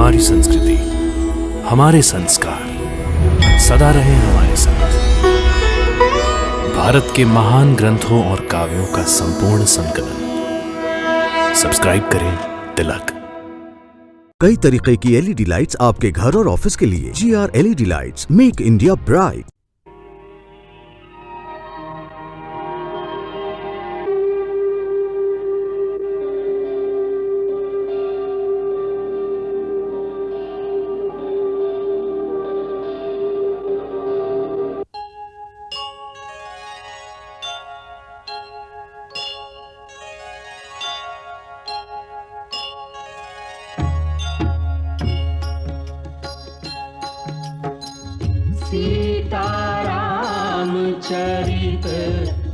हमारी संस्कृति, हमारे संस्कार सदा रहे हमारे साथ। भारत के महान ग्रंथों और काव्यों का संपूर्ण संकलन। सब्सक्राइब करें तिलक। कई तरीके की एलईडी लाइट्स आपके घर और ऑफिस के लिए। GR LED lights, make India bright. Sitaram चरित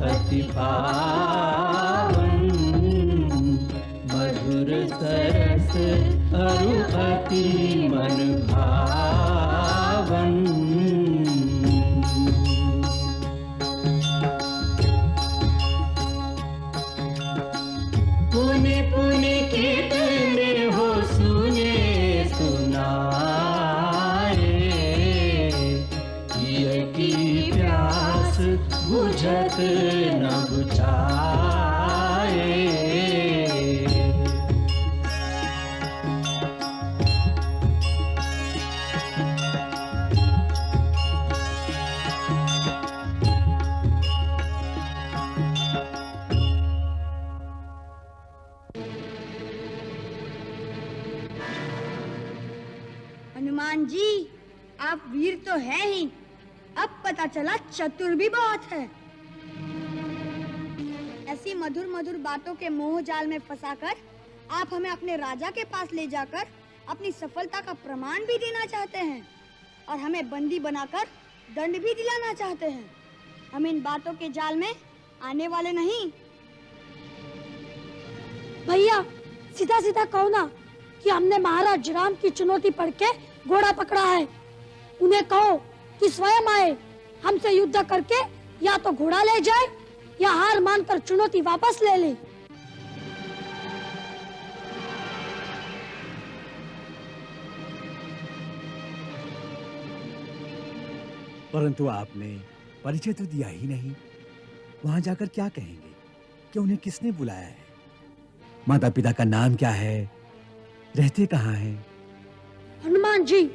अति पावन, मधुर सरस अरु अति मन भावन। पुनि पुनि कितने हो सुने सुनाए, की प्यास बुझत न बुझाए। हनुमान जी, आप वीर तो हैं ही, अब पता चला चतुर भी बहुत है। ऐसी मधुर मधुर बातों के मोह जाल में फंसाकर आप हमें अपने राजा के पास ले जाकर अपनी सफलता का प्रमाण भी देना चाहते हैं और हमें बंदी बनाकर दंड भी दिलाना चाहते हैं। हम इन बातों के जाल में आने वाले नहीं। भैया, सीधा सीधा कहो ना कि हमने महाराज राम की चुनौती पढ़ के घोड़ा पकड़ा है। उन्हें कहो कि स्वयं आए, हमसे युद्ध करके या तो घोड़ा ले जाए या हार मानकर चुनौती वापस ले ले। परंतु आपने परिचय तो दिया ही नहीं। वहां जाकर क्या कहेंगे कि उन्हें किसने बुलाया है? माता पिता का नाम क्या है? रहते कहाँ हैं? हनुमान जी,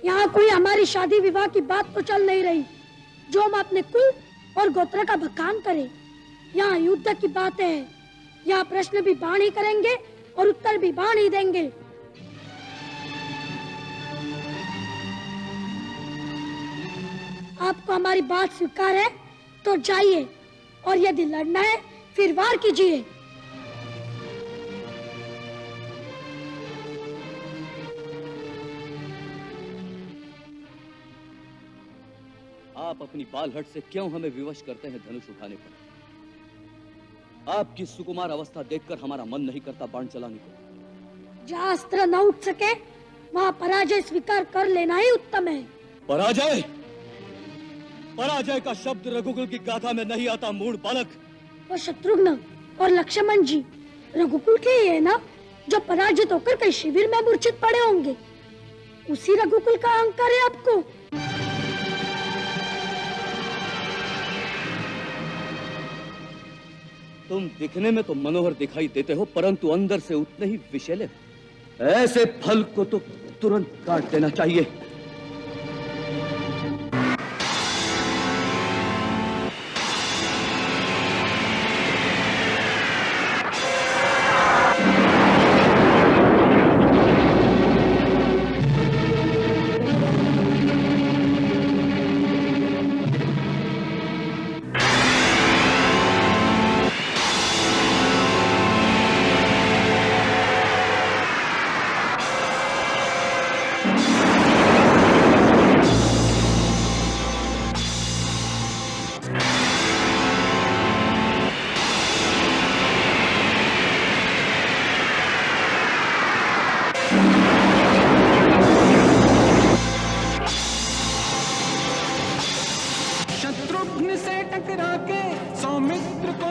यहाँ कोई हमारी शादी विवाह की बात तो चल नहीं रही जो हम अपने कुल और गोत्र का भकान करें। यहाँ युद्ध की बातें हैं। यहाँ प्रश्न भी बाण ही करेंगे और उत्तर भी बाण ही देंगे। आपको हमारी बात स्वीकार है तो जाइए, और यदि लड़ना है फिर वार कीजिए। आप अपनी बालहट से क्यों हमें विवश करते हैं धनुष उठाने पर? आपकी सुकुमार अवस्था देखकर हमारा मन नहीं करता बाण चलाने को। जहाँ अस्त्र न उठ सके वहाँ पराजय स्वीकार कर लेना ही उत्तम है। पराजय? पराजय का शब्द रघुकुल की गाथा में नहीं आता, मूढ़ बालक। वो शत्रुघ्न और लक्ष्मण जी रघुकुल के ही है ना, जो पराजित होकर कई शिविर में मूर्छित पड़े होंगे। उसी रघुकुल का अहंकार है आपको। तुम दिखने में तो मनोहर दिखाई देते हो, परंतु अंदर से उतने ही विषैले हो। ऐसे फल को तो तुरंत काट देना चाहिए।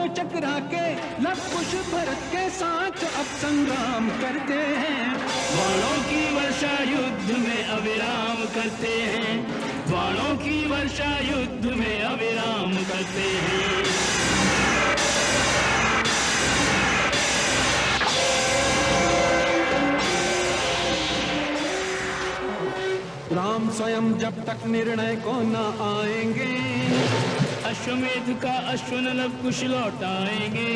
चकरा के लव कुश भरत के साथ अब संग्राम करते हैं। बाणों की वर्षा वर्षा युद्ध में अविराम करते हैं, बाणों की वर्षा युद्ध में अविराम करते हैं। राम स्वयं जब तक निर्णय को न आएंगे, अश्वमेध का अश्वनलव कुश लौटाएंगे।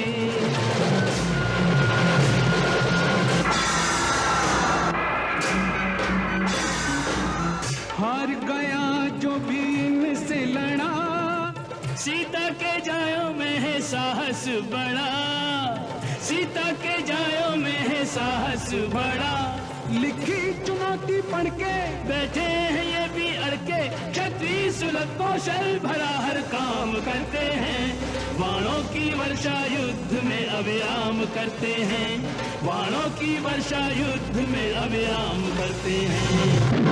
हार गया जो भी इनसे लड़ा, सीता के जायों में है साहस बड़ा, सीता के जायों में है साहस बड़ा। लिखी चुनौती पढ़ के बैठे हैं ये भी अड़के, क्षत्रिय सुलभ कौशल भरा हर काम करते हैं, बाणों की वर्षा युद्ध में अविराम करते हैं, बाणों की वर्षा युद्ध में अविराम करते हैं।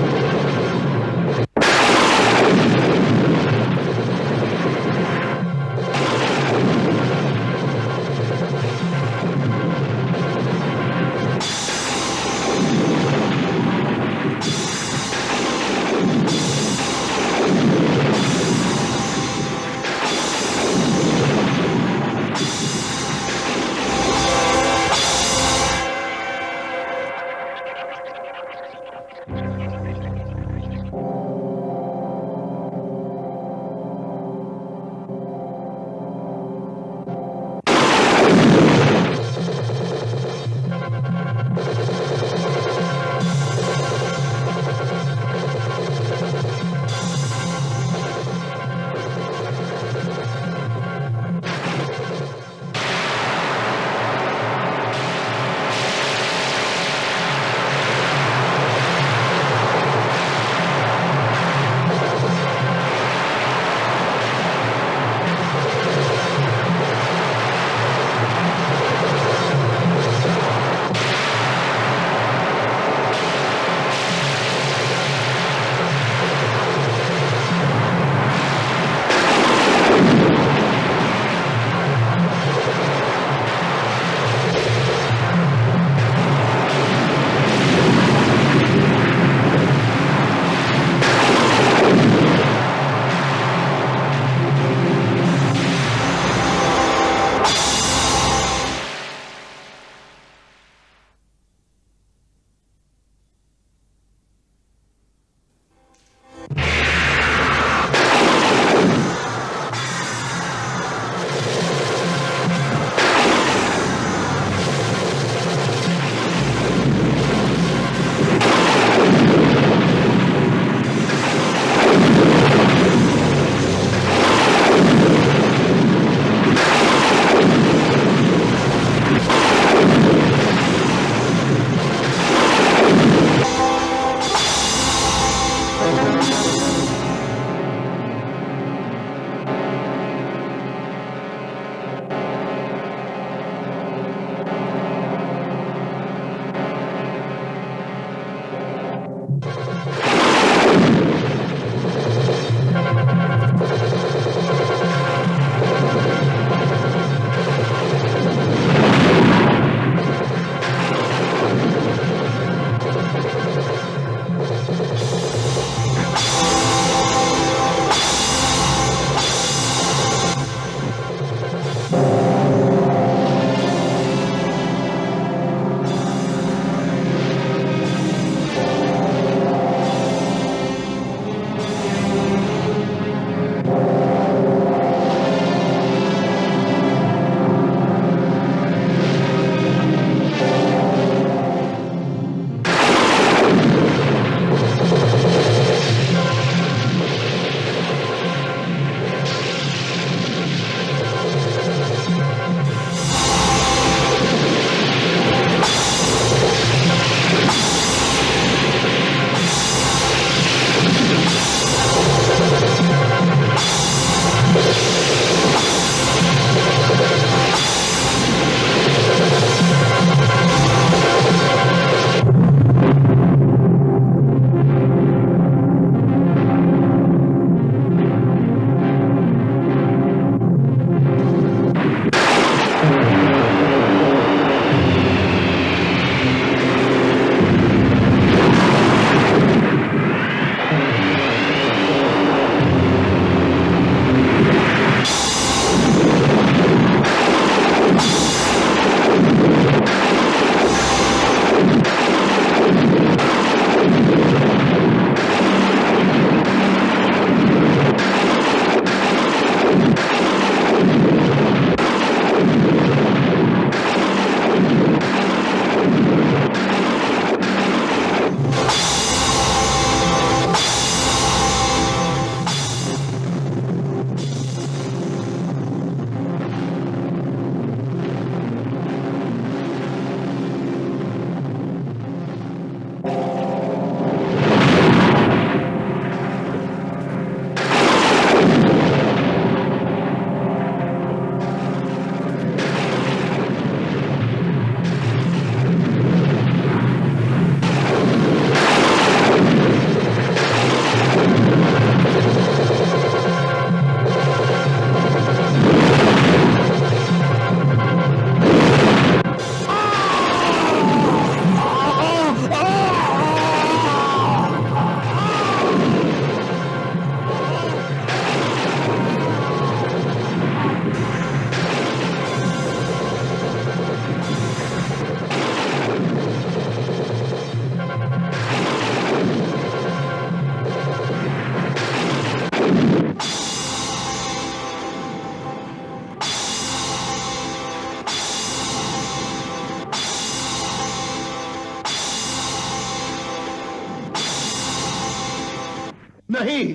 नहीं,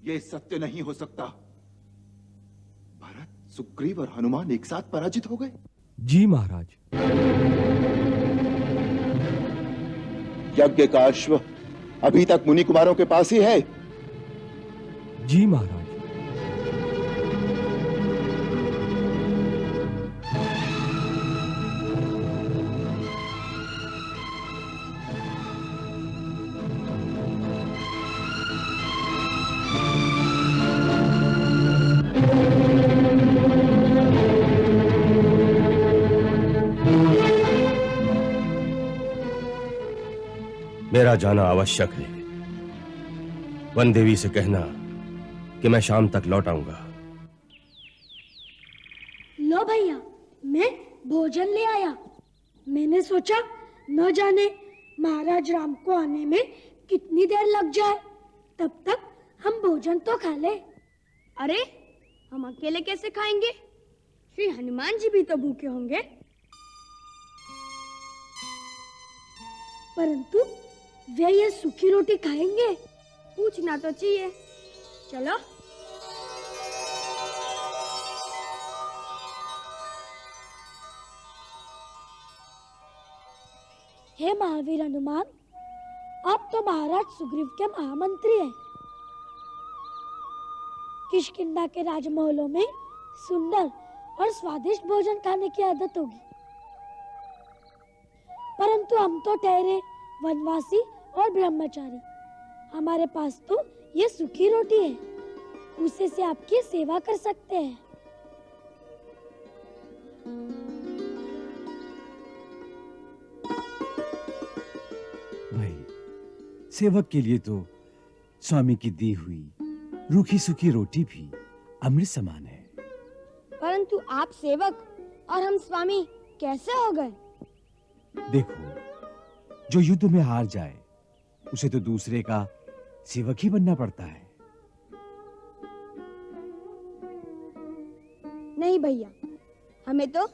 ये सत्य नहीं हो सकता। भरत, सुग्रीव और हनुमान एक साथ पराजित हो गए। जी महाराज। यज्ञ का अश्व अभी तक मुनि कुमारों के पास ही है। जी महाराज। मेरा जाना आवश्यक है। वन देवी से कहना कि मैं शाम तक लौट आऊंगा। लो भैया, मैं भोजन ले आया। मैंने सोचा न जाने महाराज राम को आने में कितनी देर लग जाए, तब तक हम भोजन तो खा ले। अरे हम अकेले कैसे खाएंगे? श्री हनुमान जी भी तो भूखे होंगे। परंतु वे ये सूखी रोटी खाएंगे? पूछना तो चाहिए। चलो। हे महावीर हनुमान, आप तो महाराज सुग्रीव के महामंत्री हैं। किष्किंधा के राजमहलों में सुंदर और स्वादिष्ट भोजन खाने की आदत होगी, परंतु हम तो ठहरे वनवासी और ब्रह्मचारी। हमारे पास तो ये सूखी रोटी है, उसे से आपकी सेवा कर सकते हैं। भाई, सेवक के लिए तो स्वामी की दी हुई रूखी सूखी रोटी भी अमृत समान है। परंतु आप सेवक और हम स्वामी कैसे हो गए? देखो, जो युद्ध में हार जाए उसे तो दूसरे का सेवक ही बनना पड़ता है। नहीं भैया, हमें तो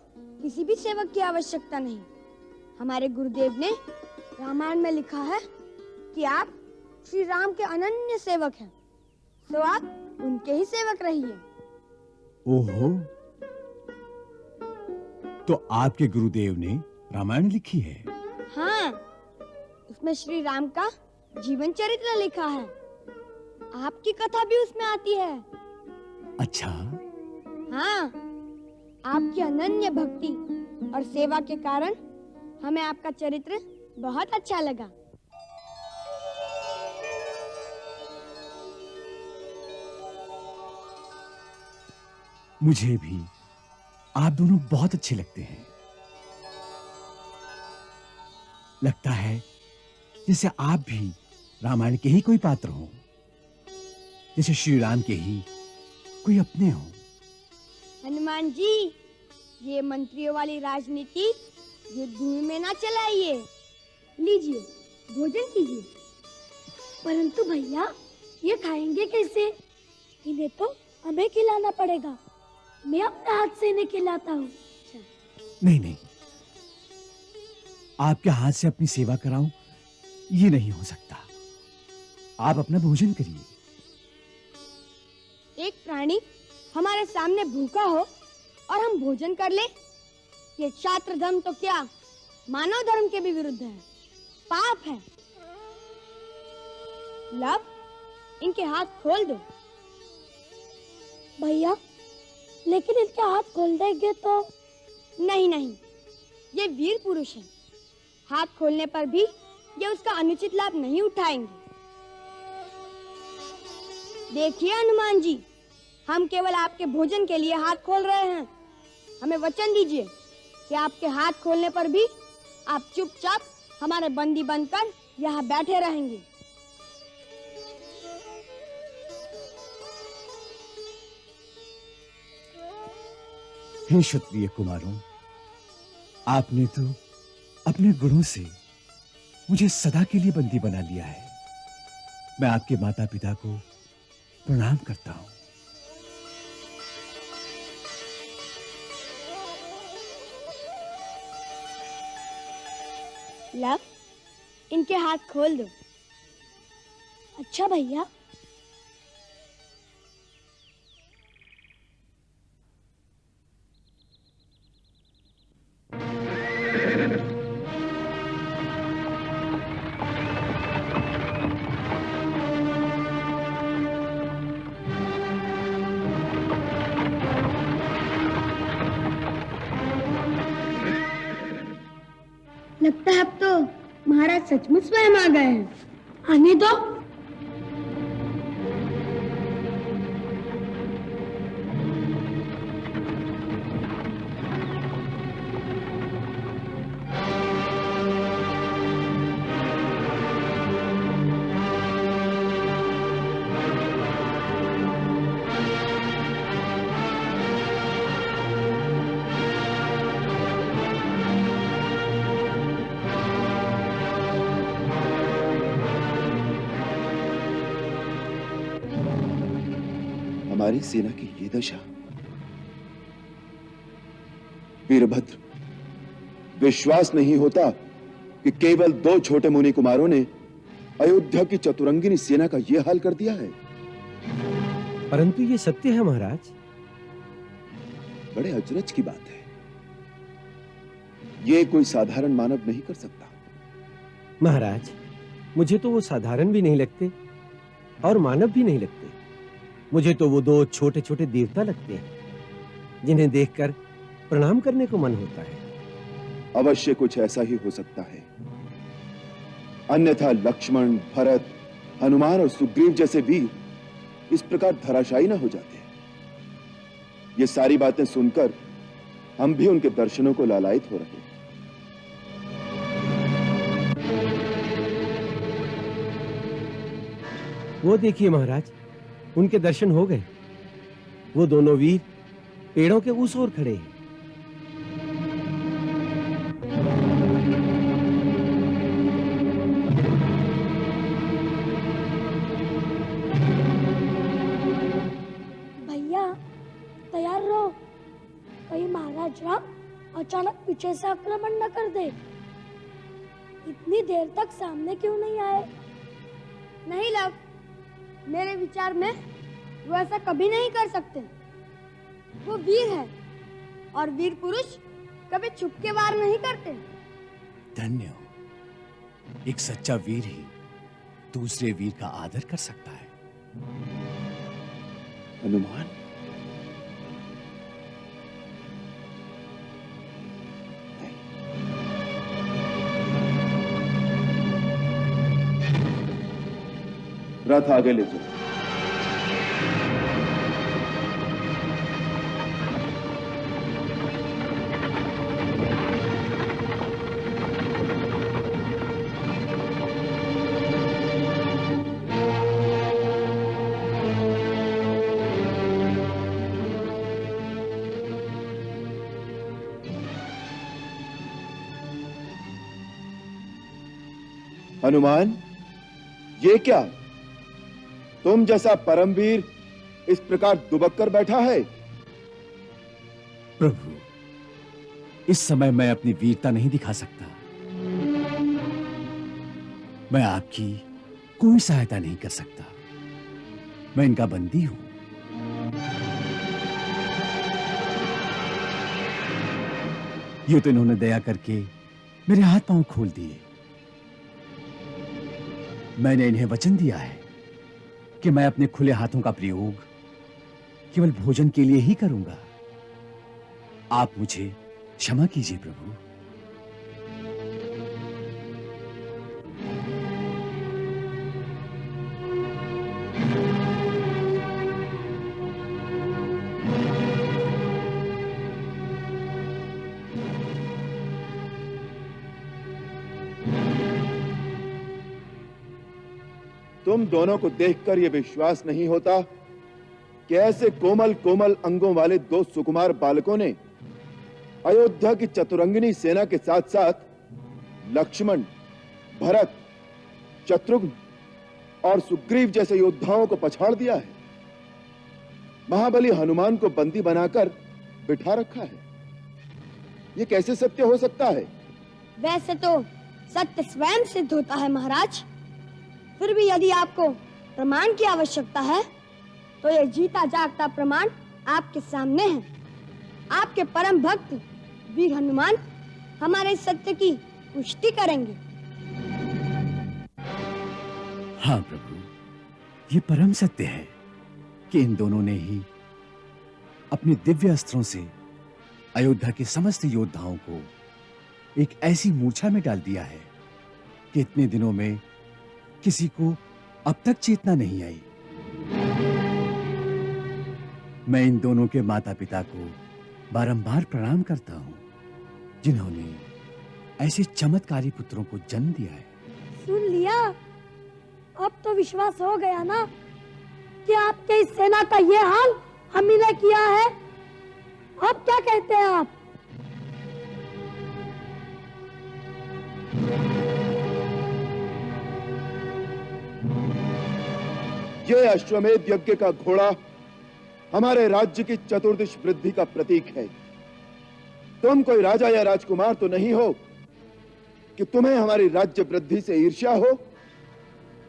किसी भी सेवक की आवश्यकता नहीं। हमारे गुरुदेव ने रामायण में लिखा है कि आप श्री राम के अनन्य सेवक हैं, तो आप उनके ही सेवक रहिए। ओहो, तो आपके गुरुदेव ने रामायण लिखी है? हाँ, उसमें श्री राम का जीवन चरित्र लिखा है। आपकी कथा भी उसमें आती है। अच्छा। हाँ, आपकी अनन्य भक्ति और सेवा के कारण हमें आपका चरित्र बहुत अच्छा लगा। मुझे भी आप दोनों बहुत अच्छे लगते हैं। लगता है जैसे आप भी रामायण के ही कोई पात्र हो, जैसे श्री राम के ही कोई अपने हो। हनुमान जी, ये मंत्रियों वाली राजनीति युद्ध में ना चलाइए। लीजिए, भोजन कीजिए। परंतु भैया, ये खाएंगे कैसे? इन्हें तो हमें खिलाना पड़ेगा। मैं अपने हाथ से इन्हें खिलाता हूँ। नहीं नहीं, आपके हाथ से अपनी सेवा कराऊं, ये नहीं हो सकता। आप अपना भोजन करिए। एक प्राणी हमारे सामने भूखा हो और हम भोजन कर ले, ये क्षात्र धर्म तो क्या, मानव धर्म के भी विरुद्ध है, पाप है। लव, इनके हाथ खोल दो। भैया, लेकिन इनके हाथ खोल देंगे तो? नहीं नहीं, ये वीर पुरुष है। हाथ खोलने पर भी ये उसका अनुचित लाभ नहीं उठाएंगे। देखिए हनुमान जी, हम केवल आपके भोजन के लिए हाथ खोल रहे हैं। हमें वचन दीजिए कि आपके हाथ खोलने पर भी आप चुपचाप हमारे बंदी बनकर यहाँ बैठे रहेंगे। हे क्षत्रिय कुमारों, आपने तो अपने गुणों से मुझे सदा के लिए बंदी बना लिया है। मैं आपके माता पिता को प्रणाम करता हूं। लव, इनके हाथ खोल दो। अच्छा भैया। लगता है अब तो महाराज सचमुच स्वयं आ गए हैं। आने दो। हमारी सेना की ये दशा। वीरभद्र, विश्वास नहीं होता कि केवल 2 छोटे मुनि कुमारों ने अयोध्या की चतुरंगिनी सेना का यह हाल कर दिया है। परंतु ये सत्य है महाराज। बड़े अचरज की बात है। ये कोई साधारण मानव नहीं कर सकता। महाराज, मुझे तो वो साधारण भी नहीं लगते और मानव भी नहीं लगते। मुझे तो वो 2 छोटे छोटे देवता लगते हैं जिन्हें देखकर प्रणाम करने को मन होता है। अवश्य कुछ ऐसा ही हो सकता है, अन्यथा लक्ष्मण, भरत, हनुमान और सुग्रीव जैसे वीर इस प्रकार धराशायी न हो जाते। ये सारी बातें सुनकर हम भी उनके दर्शनों को लालायित हो रहे हैं। वो देखिए महाराज, उनके दर्शन हो गए। वो दोनों वीर पेड़ों के उस ओर खड़े हैं। भैया तैयार रहो, कहीं महाराज राम अचानक पीछे से आक्रमण न कर दे। इतनी देर तक सामने क्यों नहीं आए? नहीं लव, मेरे विचार में वो ऐसा कभी नहीं कर सकते। वो वीर है और वीर पुरुष कभी छुप के वार नहीं करते। धन्य हो, एक सच्चा वीर ही दूसरे वीर का आदर कर सकता है। हनुमान, रथ आगे ले चलो। हनुमान, ये क्या? तुम जैसा परमवीर इस प्रकार दुबक कर बैठा है? प्रभु, इस समय मैं अपनी वीरता नहीं दिखा सकता। मैं आपकी कोई सहायता नहीं कर सकता। मैं इनका बंदी हूं। ये तो इन्होंने दया करके मेरे हाथ पांव खोल दिए। मैंने इन्हें वचन दिया है कि मैं अपने खुले हाथों का प्रयोग केवल भोजन के लिए ही करूंगा। आप मुझे क्षमा कीजिए प्रभु। तुम दोनों को देखकर यह विश्वास नहीं होता कि ऐसे कोमल कोमल अंगों वाले 2 सुकुमार बालकों ने अयोध्या की चतुरंगिनी सेना के साथ साथ लक्ष्मण, भरत, शत्रुघ्न और सुग्रीव जैसे योद्धाओं को पछाड़ दिया है। महाबली हनुमान को बंदी बनाकर बिठा रखा है। यह कैसे सत्य हो सकता है? वैसे तो सत्य स्वयं सिद्ध होता है महाराज। फिर भी यदि आपको प्रमाण की आवश्यकता है तो ये जीता जागता प्रमाण आपके सामने है। आपके परम भक्त वीर हनुमान हमारे सत्य की पुष्टि करेंगे। हाँ प्रभु, ये परम सत्य है कि इन दोनों ने ही अपने दिव्य अस्त्रों से अयोध्या के समस्त योद्धाओं को एक ऐसी मूर्छा में डाल दिया है कि इतने दिनों में किसी को अब तक चेतना नहीं आई। मैं इन दोनों के माता पिता को बारंबार प्रणाम करता हूं, जिन्होंने ऐसे चमत्कारी पुत्रों को जन्म दिया है। सुन लिया? अब तो विश्वास हो गया ना कि आपके इस सेना का ये हाल हम ही ने किया है। अब क्या कहते हैं आप? ये अश्वमेध यज्ञ का घोड़ा हमारे राज्य की चतुर्दिश वृद्धि का प्रतीक है। तुम कोई राजा या राजकुमार तो नहीं हो कि तुम्हें हमारी राज्य वृद्धि से ईर्ष्या हो।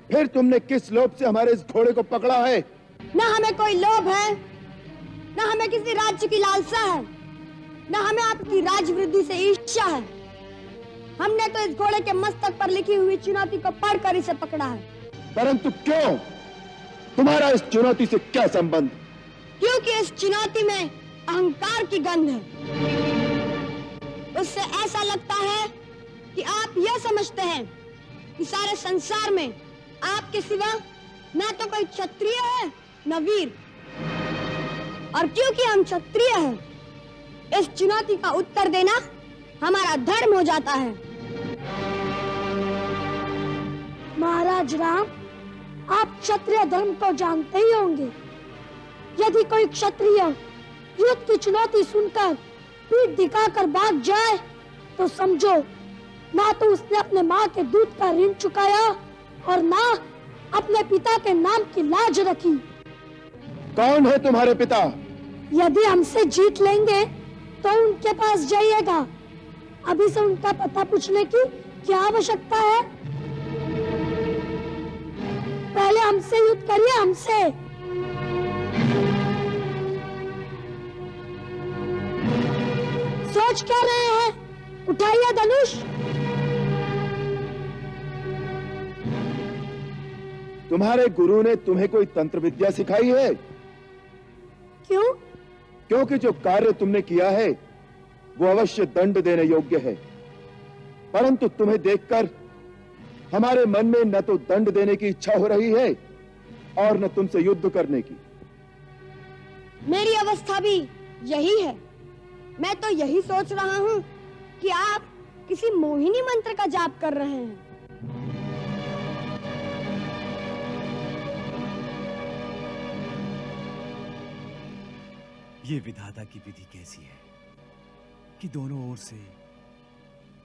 फिर तुमने किस लोभ से हमारे इस घोड़े को पकड़ा है? न हमें कोई लोभ है, न हमें किसी राज्य की लालसा है, न हमें आपकी राज वृद्धि से ईर्ष्या है। हमने तो इस घोड़े के मस्तक पर लिखी हुई चुनौती को पढ़कर इसे पकड़ा है। परंतु क्यों? तुम्हारा इस चुनौती से क्या संबंध? क्योंकि इस चुनौती में अहंकार की गंध है। उससे ऐसा लगता है कि आप यह समझते हैं कि सारे संसार में आपके सिवा न तो कोई क्षत्रिय है न वीर, और क्योंकि हम क्षत्रिय हैं, इस चुनौती का उत्तर देना हमारा धर्म हो जाता है। महाराज राम, आप क्षत्रिय धर्म को जानते ही होंगे। यदि कोई क्षत्रिय युद्ध की चुनौती सुनकर पीठ दिखाकर भाग जाए तो समझो ना तो उसने अपने माँ के दूध का ऋण चुकाया और ना अपने पिता के नाम की लाज रखी। कौन है तुम्हारे पिता? यदि हमसे जीत लेंगे तो उनके पास जाइएगा। अभी से उनका पता पूछने की क्या आवश्यकता है? पहले हमसे युद्ध करिए, हमसे। सोच क्या रहे हैं? उठाइए धनुष। तुम्हारे गुरु ने तुम्हें कोई तंत्र विद्या सिखाई है? क्यों? क्योंकि जो कार्य तुमने किया है वो अवश्य दंड देने योग्य है, परंतु तुम्हें देखकर हमारे मन में न तो दंड देने की इच्छा हो रही है और न तुमसे युद्ध करने की। मेरी अवस्था भी यही है। मैं तो यही सोच रहा हूँ कि आप किसी मोहिनी मंत्र का जाप कर रहे हैं। ये विधाता की विधि कैसी है कि दोनों ओर से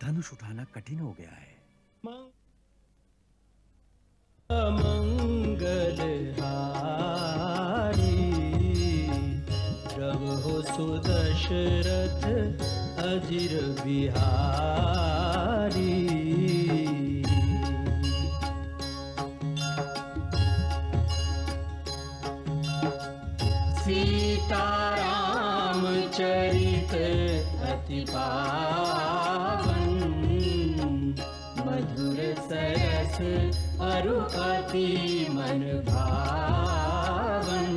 धनुष उठाना कठिन हो गया है। मंगलहारी जब हो सुदशरथ अजिर बिहारी। सीताराम चरित अति पावन मधुर सरस अरु अति मन भावन।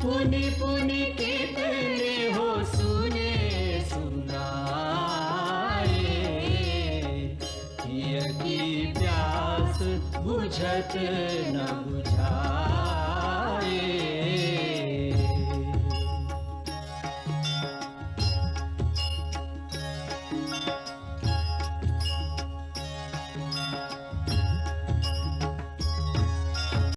पुनि पुनि कितने हो सुने सुनाए, हिय की प्यास बुझत न बुझाए।